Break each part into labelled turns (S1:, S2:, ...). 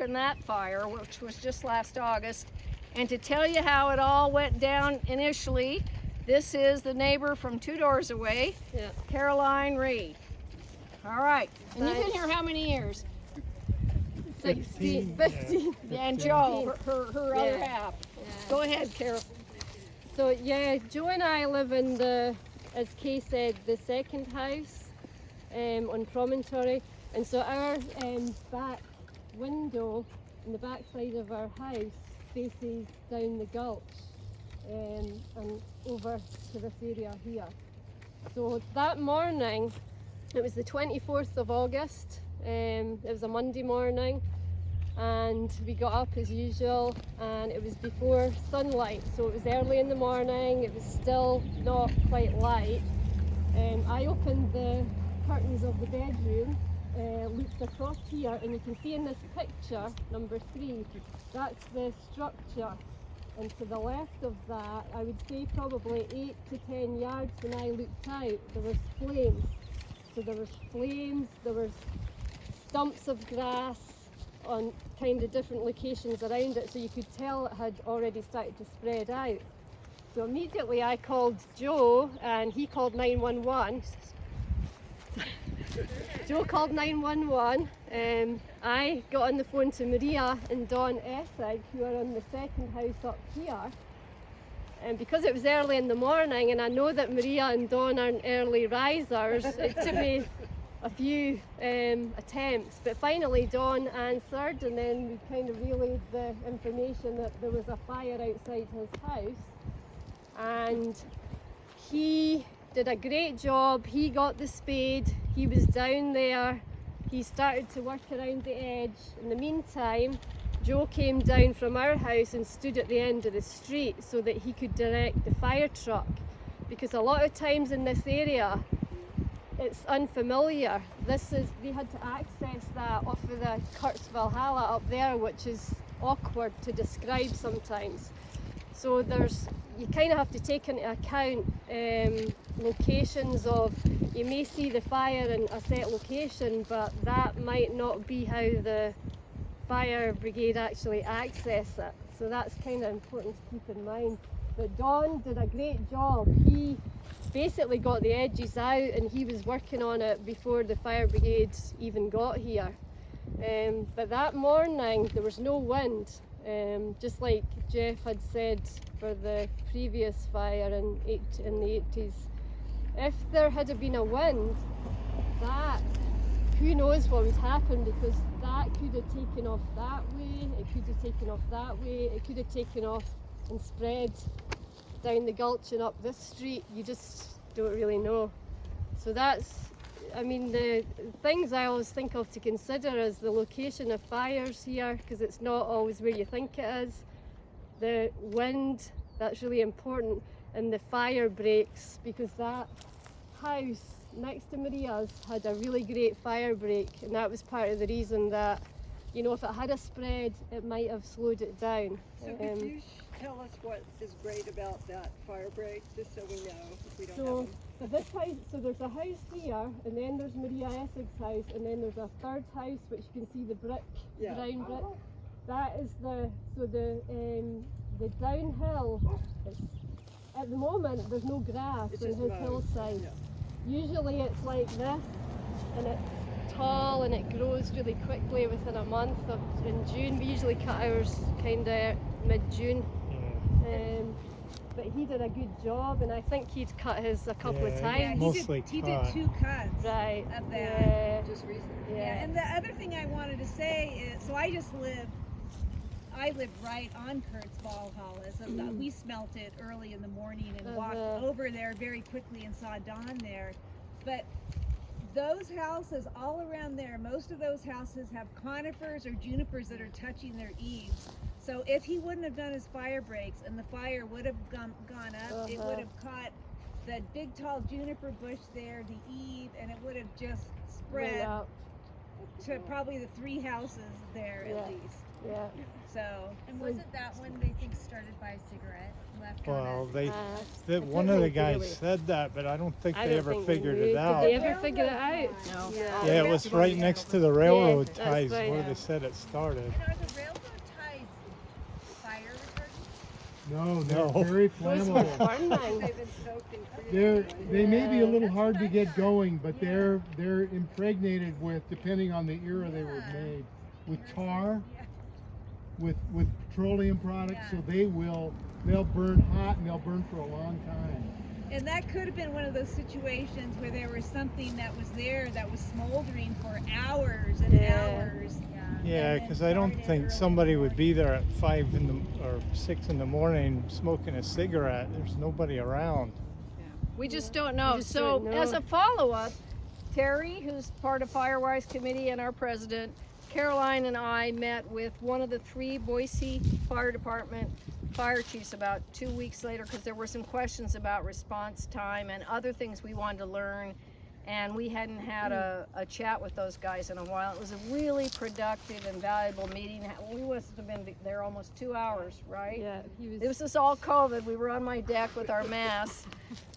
S1: in that fire, which was just last August. And to tell you how it all went down initially, this is the neighbor from 2 doors away, Caroline Reed. All right, and you've been here how many years?
S2: 15.
S1: Yeah, and Joe, her other half. Go ahead, Carol.
S3: So yeah, Joe and I live in the, as Kay said, the second house on Promontory, and so our back window in the back side of our house faces down the gulch and over to this area here. So that morning, it was the 24th of August, it was a Monday morning, and we got up as usual, and it was before sunlight, so it was early in the morning, it was still not quite light. I opened the curtains of the bedroom, looked across here, and you can see in this picture, number 3, that's the structure. And to the left of that, I would say probably 8 to 10 yards when I looked out, there was flames. So there was flames, there was stumps of grass on kind of different locations around it, so you could tell it had already started to spread out. So immediately I called Joe, and he called 911. Joe called 911. I got on the phone to Maria and Dawn Essig, who are on the second house up here. And because it was early in the morning, and I know that Maria and Dawn aren't early risers, it took me a few attempts, but finally Dawn answered, and then we kind of relayed the information that there was a fire outside his house. And he did a great job. He got the spade, he was down there, he started to work around the edge. In the meantime, Joe came down from our house and stood at the end of the street so that he could direct the fire truck, because a lot of times in this area it's unfamiliar. They had to access that off of the Kurtz Valhalla up there, which is awkward to describe sometimes. So you kind of have to take into account locations of, you may see the fire in a set location, but that might not be how the fire brigade actually access it. So that's kind of important to keep in mind. But Don did a great job. He basically got the edges out, and he was working on it before the fire brigade even got here. But that morning there was no wind, just like Jeff had said for the previous fire in the 80s. If there had been a wind, who knows what would happen, because that could have taken off that way, it could have taken off that way, it could have taken off and spread down the gulch and up this street. You just don't really know. So the things I always think of to consider is the location of fires here, because it's not always where you think it is. The wind, that's really important, and the fire breaks, because that house next to Maria's had a really great fire break, and that was part of the reason that, if it had a spread, it might have slowed it down.
S2: So could you tell us what is great about that fire break, just so we know if we don't have them?
S3: So this house, so there's a house here, and then there's Maria Essig's house, and then there's a third house which you can see the brick, brown brick. That is the downhill. At the moment there's no grass on his hillside. Usually it's like this, and it's tall and it grows really quickly within a month. In June, we usually cut ours kind of mid-June. But he did a good job, and I think he'd cut his a couple of times.
S4: He did 2 cuts
S3: right
S4: of that.
S2: Just recently.
S4: Yeah, and the other thing I wanted to say is, so I lived right on Kurtz Valhalla, so we smelt it early in the morning and walked over there very quickly and saw Dawn there. But those houses all around there, most of those houses have conifers or junipers that are touching their eaves. So if he wouldn't have done his fire breaks and the fire would have gone up, it would have caught the big tall juniper bush there, the eave, and it would have just spread to probably the 3 houses there
S3: Yeah.
S4: at least.
S3: Yeah.
S4: So,
S5: And wasn't that one they think started by a cigarette left on
S6: Well,
S5: a...
S6: they
S3: I
S6: one
S3: don't
S6: of the
S3: think they
S6: guys
S3: really-
S6: said that, but I don't think
S3: I
S6: they
S3: don't
S6: ever
S3: think
S6: figured
S3: they knew.
S6: it out.
S3: Did they ever figure it out?
S1: No.
S3: Yeah.
S6: Yeah, it was right next to the railroad
S3: that's
S6: ties
S3: right.
S6: where
S1: Yeah.
S6: they said it started.
S5: And are the railroad ties fire retardant?
S7: No, they're
S6: No.
S7: very
S3: Those were
S7: flammable.
S3: fun mines.
S2: They've been soaked in
S7: They're,
S2: creosote.
S7: they may be a little
S5: That's
S7: hard
S5: what
S7: to
S5: I
S7: get
S5: thought.
S7: going, but
S5: Yeah.
S7: they're impregnated with, depending on the era they were
S5: Yeah.
S7: made, with tar,
S5: Yeah.
S7: with petroleum products,
S5: Yeah.
S7: so they'll burn hot and they'll burn for a long time.
S4: and that could have been one of those situations where there was something that was there that was smoldering for hours and
S3: Yeah.
S4: hours.
S5: Yeah.
S6: Yeah,
S4: then
S6: because I don't
S4: started
S6: think
S4: early
S6: somebody
S4: in the
S6: would be there at 5 or 6 in the morning smoking a cigarette. There's nobody around.
S1: We just don't know.
S3: We just
S1: So
S3: don't know.
S1: as a follow-up, Terry, who's part of Firewise Committee and our president, Caroline and I met with one of the 3 Boise Fire Department fire chiefs about 2 weeks later because there were some questions about response time and other things we wanted to learn. And we hadn't had a chat with those guys in a while. It was a really productive and valuable meeting. We must have been there almost 2 hours, right?
S3: Yeah, he was.
S1: This was all COVID. We were on my deck with our masks,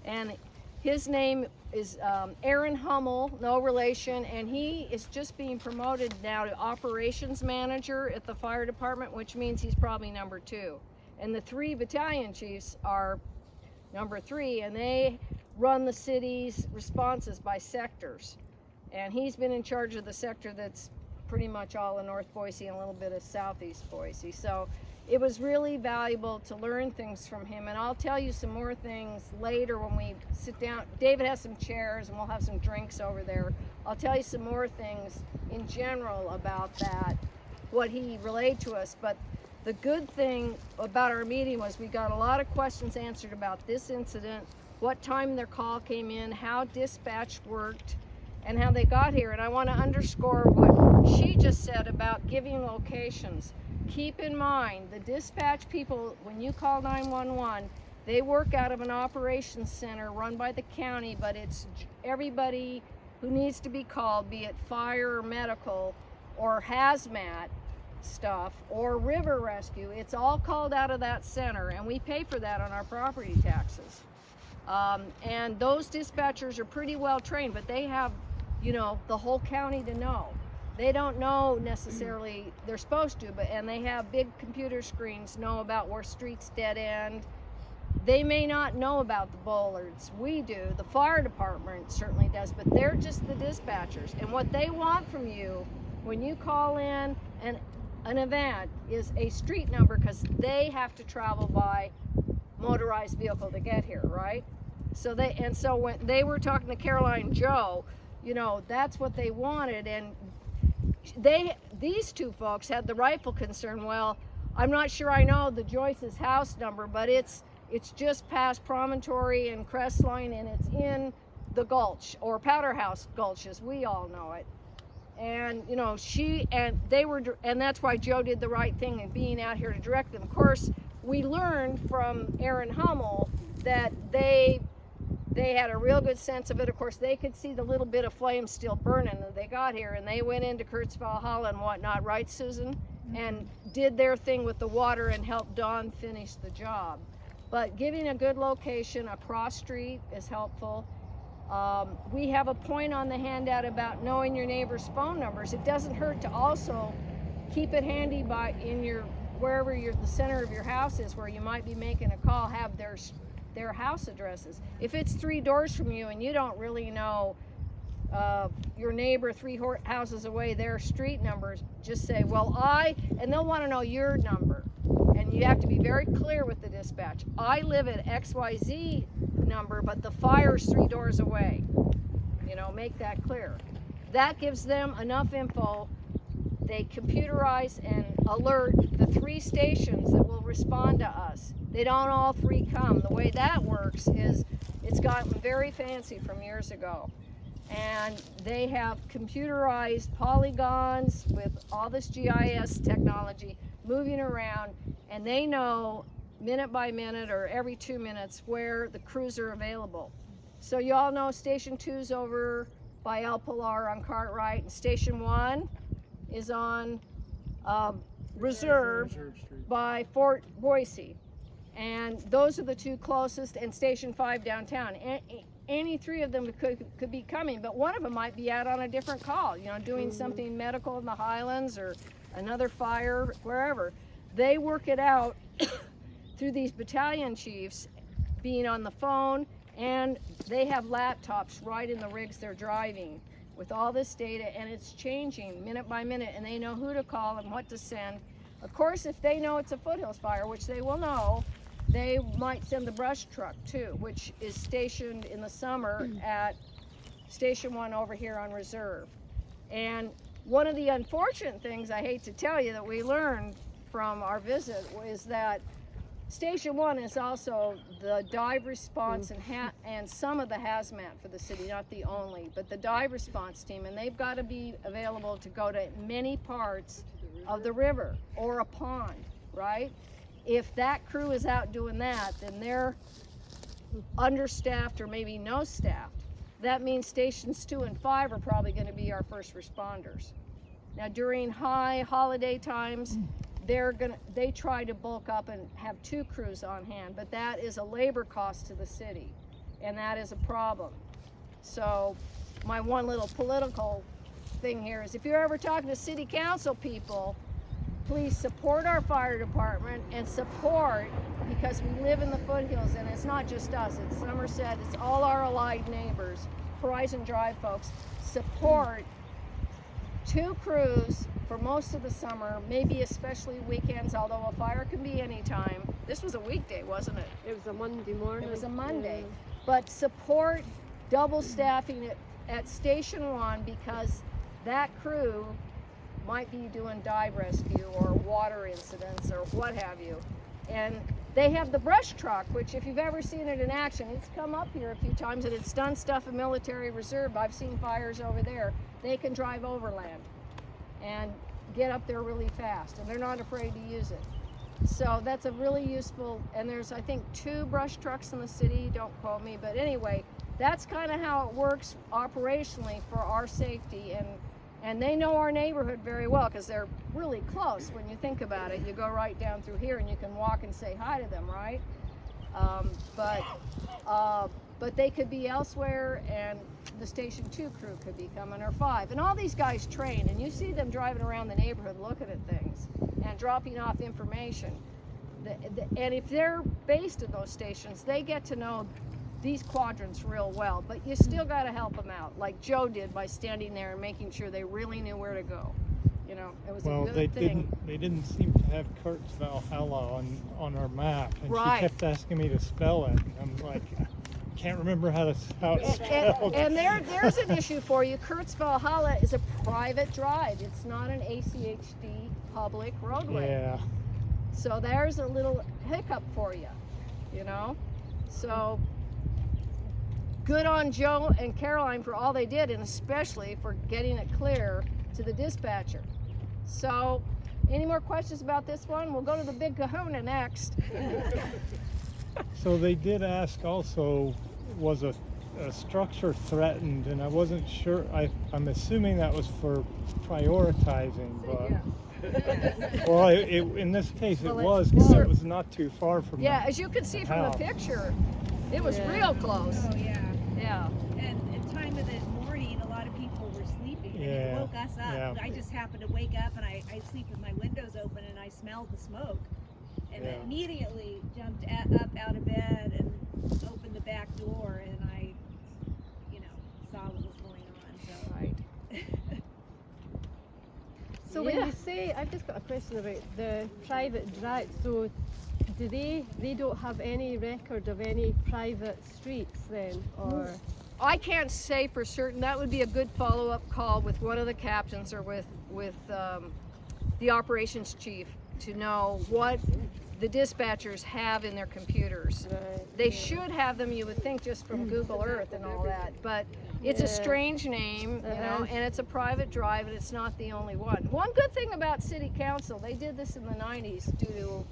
S1: and his name is Aaron Hummel, no relation, and he is just being promoted now to operations manager at the fire department, which means he's probably number 2. And the 3 battalion chiefs are number 3, and they run the city's responses by sectors. And he's been in charge of the sector that's pretty much all in North Boise and a little bit of Southeast Boise. So it was really valuable to learn things from him, and I'll tell you some more things later when we sit down. David has some chairs and we'll have some drinks over there. I'll tell you some more things in general about that, what he relayed to us. But the good thing about our meeting was we got a lot of questions answered about this incident, what time their call came in, how dispatch worked, and how they got here. And I want to underscore what she just said about giving locations. Keep in mind, the dispatch people, when you call 911, they work out of an operations center run by the county, but it's everybody who needs to be called, be it fire or medical or hazmat stuff or river rescue. It's all called out of that center, and we pay for that on our property taxes. And those dispatchers are pretty well trained, but they have, the whole county to know. They don't know necessarily, they're supposed to, and they have big computer screens, know about where streets dead end. They may not know about the bollards. We do. The fire department certainly does, but they're just the dispatchers. And what they want from you when you call in an event is a street number, because they have to travel by motorized vehicle to get here, right? So when they were talking to Caroline Joe, that's what they wanted. And these 2 folks had the rightful concern. Well, I'm not sure I know the Joyce's house number, but it's just past Promontory and Crestline, and it's in the Gulch, or Powderhouse Gulch as we all know it. And and that's why Joe did the right thing in being out here to direct them. Of course, we learned from Aaron Hummel that they had a real good sense of it. Of course, they could see the little bit of flame still burning when they got here, and they went into Kurtz Valhalla and whatnot, right, Susan? And did their thing with the water and helped Dawn finish the job. But giving a good location, a cross street, is helpful. We have a point on the handout about knowing your neighbor's phone numbers. It doesn't hurt to also keep it handy wherever the center of your house is, where you might be making a call, have their house addresses. If it's 3 doors from you and you don't really know your neighbor 3 houses away, their street numbers, just say, and they'll want to know your number. And you have to be very clear with the dispatch. I live at XYZ number, but the fire's 3 doors away. Make that clear. That gives them enough info. They computerize and alert the 3 stations that will respond to us. They don't all 3 come. The way that works is it's gotten very fancy from years ago. And they have computerized polygons with all this GIS technology moving around, and they know minute by minute or every 2 minutes where the crews are available. So you all know Station 2's over by El Pilar on Cartwright, and Station 1 is on Reserve
S7: Reserve Street.
S1: by Fort Boise. And those are the two closest, and Station 5 downtown. Any three of them could be coming, but one of them might be out on a different call, you know, doing something medical in the Highlands or another fire, wherever. They work it out through these battalion chiefs being on the phone, and they have laptops right in the rigs they're driving with all this data, and it's changing minute by minute, and they know who to call and what to send. Of course, if they know it's a foothills fire, which they will know, they might send the brush truck too, which is stationed in the summer at Station 1 over here on Reserve. And one of the unfortunate things, I hate to tell you, that we learned from our visit is that Station 1 is also the dive response and some of the hazmat for the city, not the only, but the dive response team, and they've got to be available to go to many parts of the river or a pond, right? If that crew is out doing that, then they're understaffed or maybe no staffed. That means Stations 2 and 5 are probably going to be our first responders. Now during high holiday times, they try to bulk up and have 2 crews on hand, but that is a labor cost to the city, and that is a problem. So my one little political thing here is, if you're ever talking to city council people, please support our fire department and support, because we live in the foothills, and it's not just us, it's Somerset, it's all our allied neighbors, Horizon Drive folks. Support 2 crews for most of the summer, maybe especially weekends, although a fire can be anytime. This was a weekday, wasn't it?
S3: It was a Monday morning.
S1: It was a Monday.
S3: Yeah.
S1: But support double staffing at Station 1, because that crew might be doing dive rescue or water incidents or what have you. And they have the brush truck, which if you've ever seen it in action, it's come up here a few times and it's done stuff in Military Reserve. I've seen fires over there. They can drive overland and get up there really fast, and they're not afraid to use it. So that's a really useful, and there's I think 2 brush trucks in the city, don't quote me, but anyway, that's kind of how it works operationally for our safety. And they know our neighborhood very well, because they're really close when you think about it. You go right down through here and you can walk and say hi to them, right? But they could be elsewhere, and the Station 2 crew could be coming, or 5. And all these guys train, and you see them driving around the neighborhood looking at things and dropping off information. And if they're based in those stations, they get to know these quadrants real well, but you still got to help them out, like Joe did by standing there and making sure they really knew where to go. You know, it was a good thing.
S6: They didn't seem to have Kurt's Valhalla on our map, and
S1: Right.
S6: she kept asking me to spell it. And I'm like, I can't remember how it's spelled.
S1: And there's an issue for you. Kurt's Valhalla is a private drive. It's not an ACHD public roadway.
S6: Yeah.
S1: So there's a little hiccup for you, you know? So good on Joe and Caroline for all they did, and especially for getting it clear to the dispatcher. So, any more questions about this one? We'll go to the Big Kahuna next.
S6: So they did ask also, was a structure threatened, and I wasn't sure. I'm assuming that was for prioritizing, but well, in this case it was, because it was not too far from
S1: Yeah,
S6: the
S1: as you can see from
S6: house.
S1: the picture, it was real close.
S4: Oh, yeah.
S1: Yeah.
S4: And at time of the morning, a lot of people were sleeping, and it
S6: Yeah,
S4: woke us up.
S6: yeah.
S4: I just happened to wake up, and I sleep with my windows open, and I smelled the smoke, and
S6: Yeah.
S4: immediately jumped up out of bed and opened the back door, and I, saw what was going on. So
S1: Right.
S3: So when you say, I've just got a question about the private drive. So do they don't have any record of any private streets then, or?
S1: I can't say for certain. That would be a good follow-up call with one of the captains or with the operations chief to know what the dispatchers have in their computers.
S3: Right.
S1: They should have them, you would think, just from Google Earth and all that, but it's a strange name, and it's a private drive, and it's not the only one. One good thing about city council, they did this in the 90s due to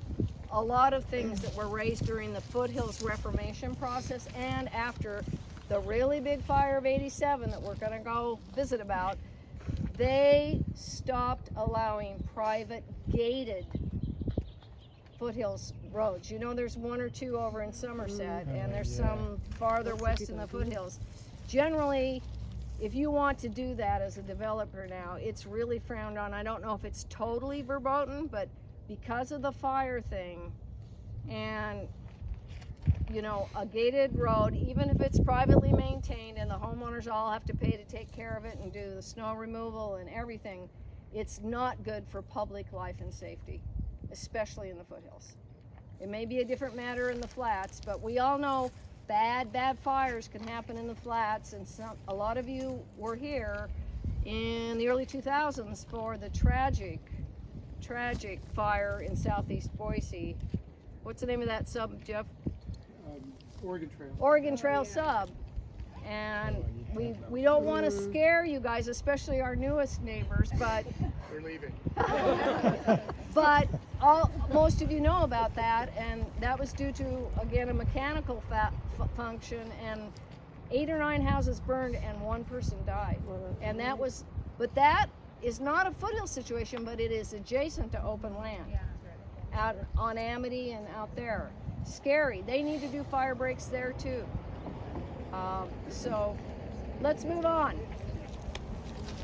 S1: a lot of things that were raised during the Foothills Reformation process and after the really big fire of 87 that we're gonna go visit about, they stopped allowing private gated foothills roads. You know, there's one or two over in Somerset, and there's some farther west in the foothills. Generally, if you want to do that as a developer now, it's really frowned on. I don't know if it's totally verboten, but because of the fire thing, and you know, a gated road, even if it's privately maintained and the homeowners all have to pay to take care of it and do the snow removal and everything, it's not good for public life and safety, especially in the foothills. It may be a different matter in the flats, but we all know bad fires can happen in the flats, and a lot of you were here in the early 2000s for the tragic fire in southeast Boise. What's the name of that sub, Jeff?
S7: Oregon Trail.
S1: Oregon Trail sub. And we don't want to scare you guys, especially our newest neighbors, but
S7: They're leaving.
S1: but most of you know about that, and that was due to, again, a mechanical function, and 8 or 9 houses burned and 1 person died. And that was, but that is not a foothill situation, but it is adjacent to open land. Out on Amity and out there. Scary. They need to do fire breaks there too. So let's move on.